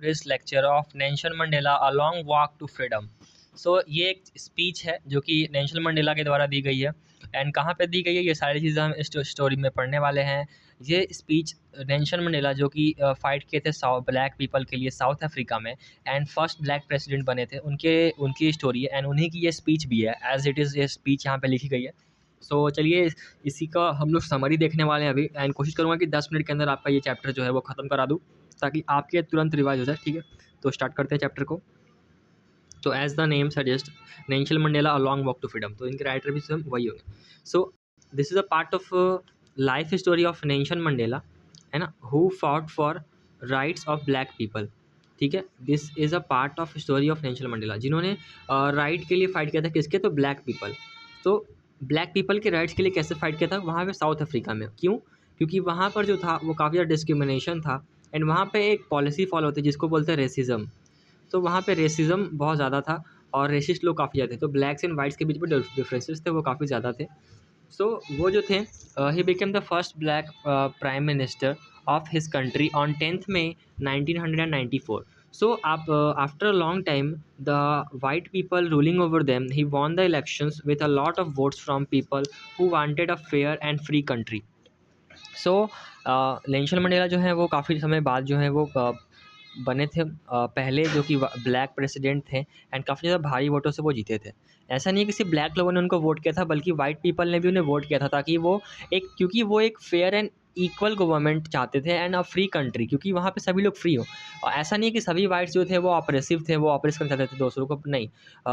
today's lecture of Nelson Mandela A Long Walk to Freedom। ये एक speech है जो कि नेल्सन मंडेला के द्वारा दी गई है। एंड कहाँ पे दी गई है, ये सारी चीज़ें हम इस स्टोरी में पढ़ने वाले हैं। ये स्पीच नेल्सन मंडेला जो कि फाइट किए थे ब्लैक पीपल के लिए साउथ अफ्रीका में, एंड फर्स्ट ब्लैक प्रेसिडेंट बने थे, उनकी स्टोरी है एंड उन्हीं की ये स्पीच भी है। एज इट इज़ ये स्पीच यहाँ पे लिखी गई है। चलिए इसी का हम लोग समरी देखने वाले हैं अभी, एंड कोशिश करूँगा कि 10 मिनट के अंदर आपका ये चैप्टर जो है वो ख़त्म करा दूँ, ताकि आपके तुरंत रिवाइज हो जाए। ठीक है, तो स्टार्ट करते हैं चैप्टर को। तो as the name suggest, Nelson Mandela a long walk to freedom, तो इनके राइटर भी सब वही होंगे। This is a part of life story of Nelson Mandela, है ना, who fought for rights of black people. ठीक है, this is a part of story of Nelson Mandela, जिन्होंने राइट के लिए फाइट किया था। किसके? तो ब्लैक पीपल। तो ब्लैक पीपल के राइट्स के लिए कैसे फाइट किया था? वहाँ पे साउथ अफ्रीका में। क्यों? क्योंकि वहाँ पर जो था वो काफ़ी ज़्यादा डिस्क्रिमिनेशन था, एंड वहाँ पे एक पॉलिसी फॉलो होती है जिसको बोलते हैं रेसिज्म। तो वहाँ पे रेसिज्म बहुत ज़्यादा था और रेसिस्ट लोग काफ़ी ज़्यादा थे। तो ब्लैक्स एंड वाइट्स के बीच में डिफरेंसेस थे वो काफ़ी ज़्यादा थे। वो जो थे, he became the first black prime minister of his country on 10th May 1994। आप after a long time, the white people ruling over them, he won the elections with a lot of votes from people who wanted a fair and free country। Nelson Mandela जो है वो काफ़ी समय बाद जो है वो बने थे पहले जो कि ब्लैक प्रेसिडेंट थे, एंड काफ़ी ज़्यादा भारी वोटों से वो जीते थे। ऐसा नहीं है कि सिर्फ ब्लैक लोगों ने उनको वोट किया था, बल्कि वाइट पीपल ने भी उन्हें वोट किया था, ताकि क्योंकि वो एक फेयर एंड इक्वल गवर्नमेंट चाहते थे एंड अ फ्री कंट्री, क्योंकि वहाँ पे सभी लोग फ्री हो। और ऐसा नहीं है कि सभी वाइट्स जो थे वो ऑपरेसिव थे, वो ऑपरेस करना चाहते थे दूसरों को, नहीं।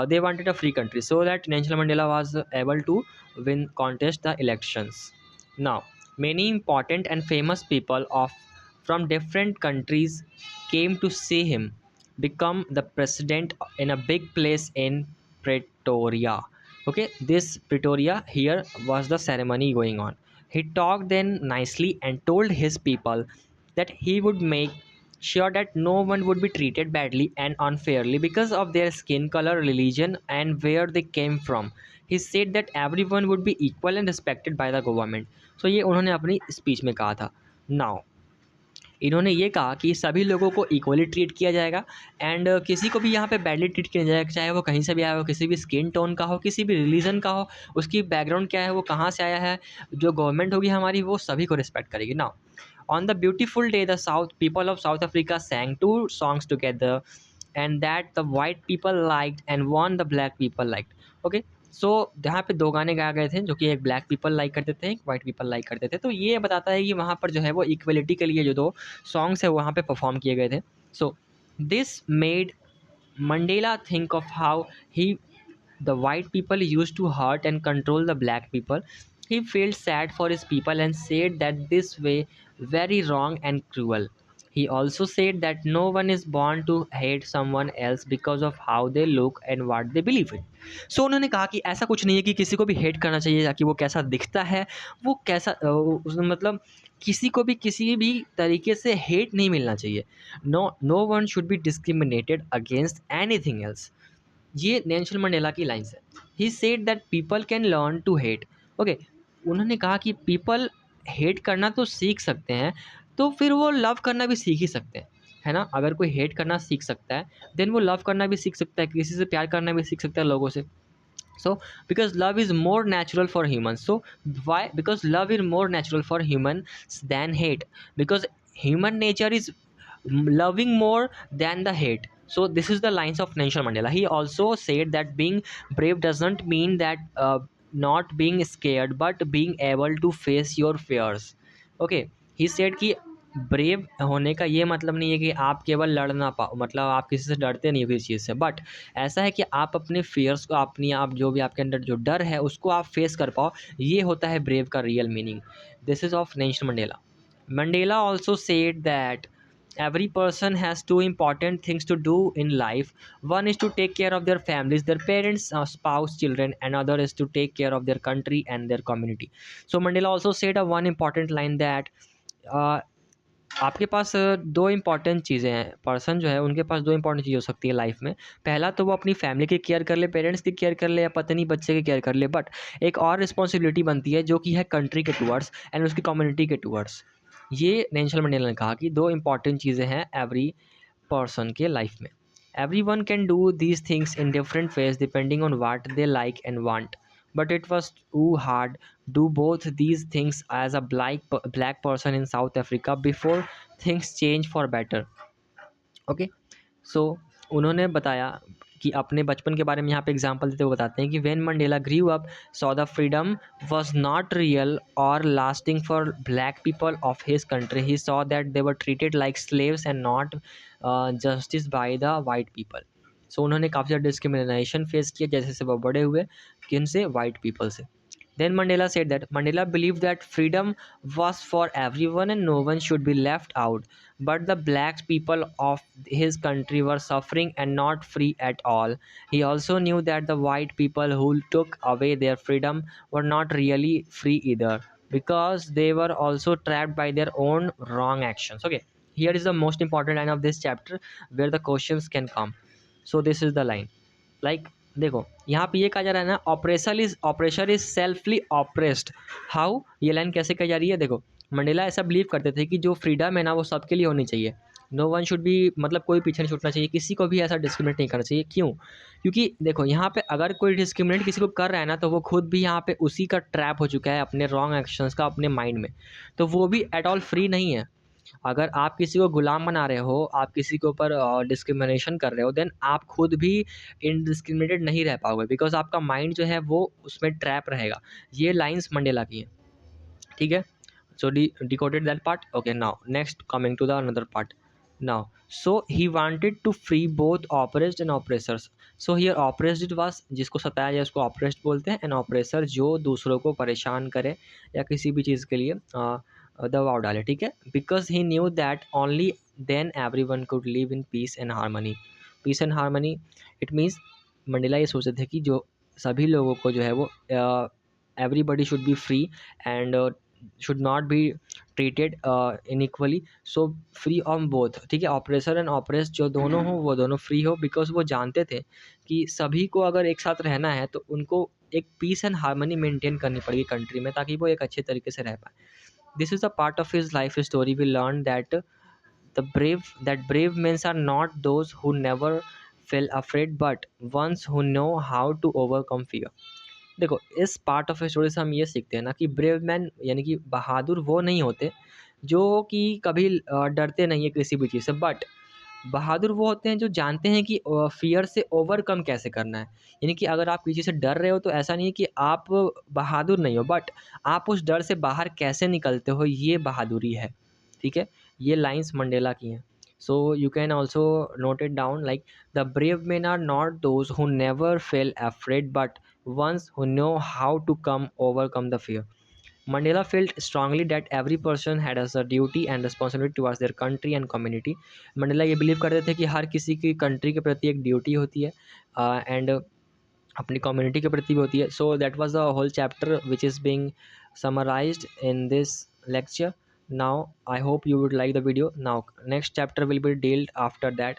They wanted a free country, so that Nelson Mandela was able to win contest the elections. Now many important and famous people from different countries came to see him become the president in a big place in Pretoria. Okay, this Pretoria here was the ceremony going on. He talked then nicely and told his people that he would make sure that no one would be treated badly and unfairly because of their skin color, religion, and where they came from. He said that everyone would be equal and respected by the government. ये उन्होंने अपनी speech में कहा था। Now इन्होंने ये कहा कि सभी लोगों को इक्वली ट्रीट किया जाएगा, एंड किसी को भी यहाँ पे बैडली ट्रीट किया जाएगा, चाहे वो कहीं से भी आया हो, किसी भी स्किन टोन का हो, किसी भी रिलीजन का हो, उसकी बैकग्राउंड क्या है, वो कहाँ से आया है, जो गवर्नमेंट होगी हमारी वो सभी को रिस्पेक्ट करेगी। Now on the beautiful day the people of south Africa sang 2 songs together, and that the white people liked and one the black people liked। Okay, यहाँ पे 2 गाने गाए गए थे, जो कि एक ब्लैक पीपल लाइक करते थे, एक वाइट पीपल लाइक करते थे। तो ये बताता है कि वहाँ पर जो है वो इक्वलिटी के लिए जो 2 सॉन्ग्स है वहाँ पे परफॉर्म किए गए थे। This made Mandela think of how he the white people used to hurt and control the black people. He felt sad for his people and said that this way very wrong and cruel. He also said that no one is born to hate someone else because of how they look and what they believe in। उन्होंने कहा कि ऐसा कुछ नहीं है कि किसी को भी हेट करना चाहिए, ताकि वो कैसा दिखता है, वो कैसा मतलब किसी को भी किसी भी तरीके से हेट नहीं मिलना चाहिए। No one should be discriminated against anything else. ये नेल्सन मंडेला की लाइन्स है। He said that people can learn to hate. Okay, उन्होंने कहा कि पीपल हेट करना तो सीख सकते हैं, तो फिर वो लव करना भी सीख ही सकते हैं, है ना। अगर कोई हेट करना सीख सकता है, देन वो लव करना भी सीख सकता है, किसी से प्यार करना भी सीख सकता है लोगों से। Because love is more natural for humans. Why? Because love is more natural for humans than hate, because human nature is loving more than the hate. This is the lines of Nelson Mandela. He also said that being brave doesn't mean that not being scared, but being able to face your fears। Okay, he said कि brave होने का ये मतलब नहीं है कि आप केवल लड़ ना पाओ, मतलब आप किसी से डरते नहीं हो किसी चीज़ से, बट ऐसा है कि आप अपने फियर्स को, अपनी आप जो भी आपके अंदर जो डर है उसको आप फेस कर पाओ। ये होता है ब्रेव का real meaning. This is of Nelson Mandela. Mandela also said that every person has 2 important things to do in life. One is to take care of their families, their parents, spouse, children, and other is to take care of their country and their community। Mandela also said a one important line that आपके पास 2 important चीज़ें हैं। Person जो है उनके पास 2 important चीज़ हो सकती है life में। पहला तो वो अपनी फैमिली की केयर कर ले, पेरेंट्स की केयर कर ले, या पत्नी बच्चे की केयर कर ले, बट एक और रिस्पॉन्सिबिलिटी बनती है जो कि है कंट्री के टुवर्ड्स एंड उसकी कम्युनिटी के टुवर्ड्स। ये नेल्सन मंडेला ने कहा कि 2 इम्पॉर्टेंट चीज़ें हैं एवरी पर्सन के लाइफ में। Every one can do these things in different ways depending on what they like and want, but it was too hard do both these things as a black person in South Africa before things change for better. Okay, so उन्होंने बताया कि अपने बचपन के बारे में यहाँ पे एग्जांपल देते हुए बताते हैं कि when Mandela grew up saw the freedom was not real और lasting for black people of his country, he saw that they were treated like slaves and not justice by the white people. So उन्होंने काफ़ी ज़्यादा discrimination face किया जैसे से वो बड़े हुए, किन से, वाइट पीपल से। Then Mandela said that Mandela believed that freedom was for everyone and no one should be left out. But the black people of his country were suffering and not free at all. He also knew that the white people who took away their freedom were not really free either, because they were also trapped by their own wrong actions. Okay, here is the most important line of this chapter where the questions can come. So this is the line. Like देखो यहाँ पे ये कहा जा रहा है ना, operation is सेल्फली oppressed. How, ये लाइन कैसे कही जा रही है? देखो, मंडेला ऐसा बिलीव करते थे कि जो फ्रीडम है ना वो सबके लिए होनी चाहिए, नो वन शुड बी, मतलब कोई पीछे नहीं छूटना चाहिए, किसी को भी ऐसा डिस्क्रिमिनेट नहीं करना चाहिए। क्यों? क्योंकि देखो यहाँ पे अगर कोई डिस्क्रिमिनेट किसी को कर रहा है ना तो वो खुद भी यहाँ पे उसी का ट्रैप हो चुका है अपने रॉन्ग एक्शंस का अपने माइंड में, तो वो भी एट ऑल फ्री नहीं है। अगर आप किसी को गुलाम बना रहे हो, आप किसी के ऊपर डिस्क्रिमिनेशन कर रहे हो, देन आप खुद भी इनडिस्क्रिमिनेटेड नहीं रह पाओगे, बिकॉज आपका माइंड जो है वो उसमें ट्रैप रहेगा। ये लाइंस मंडेला की हैं, ठीक है। So decoded that part. Okay, now next coming to the another part now. So he wanted to free both oppressed and oppressors. So here oppressed was, जिसको सताया जाए उसको ऑपरेस्ड बोलते हैं, एंड ऑपरेसर जो दूसरों को परेशान करे या किसी भी चीज़ के लिए दबाव डाले, ठीक है। Because he knew that only then every one could live in peace and harmony. Peace and harmony it means Mandela ये सोचते थे कि जो सभी लोगों को जो है वो everybody should be free and should not be treated inequally, so free on both, ठीक है। ऑपरेसर एंड ऑपरेस जो दोनों हो वो दोनों फ्री हो, बिकॉज वो जानते थे कि सभी को अगर एक साथ रहना है तो उनको एक पीस एंड हारमनी मेंटेन करनी पड़ेगी कंट्री में, ताकि वो एक अच्छे तरीके से रह पाए। This is a part of his life story. We learn that brave men are not those who never feel afraid, but ones who know how to overcome fear. देखो, इस पार्ट ऑफ स्टोरी से हम ये सीखते हैं ना कि brave man यानी कि बहादुर वो नहीं होते जो कि कभी डरते नहीं है किसी भी चीज़ से, बट बहादुर वो होते हैं जो जानते हैं कि फ़ियर से ओवरकम कैसे करना है। यानी कि अगर आप किसी से डर रहे हो तो ऐसा नहीं है कि आप बहादुर नहीं हो, बट आप उस डर से बाहर कैसे निकलते हो, ये बहादुरी है, ठीक है। ये लाइन्स मंडेला की हैं। So you can also note it down like the brave men are not those who never fell afraid but ones who know how to come overcome the fear. Mandela felt strongly that every person had as a duty and responsibility towards their country and community. Mandela ये believe करते थे कि हर किसी की country के प्रति एक duty होती है एंड अपनी कम्युनिटी के प्रति भी होती है। So that was the whole chapter which is being summarised in this lecture. Now I hope you would like the video. Now next chapter will be dealt after that.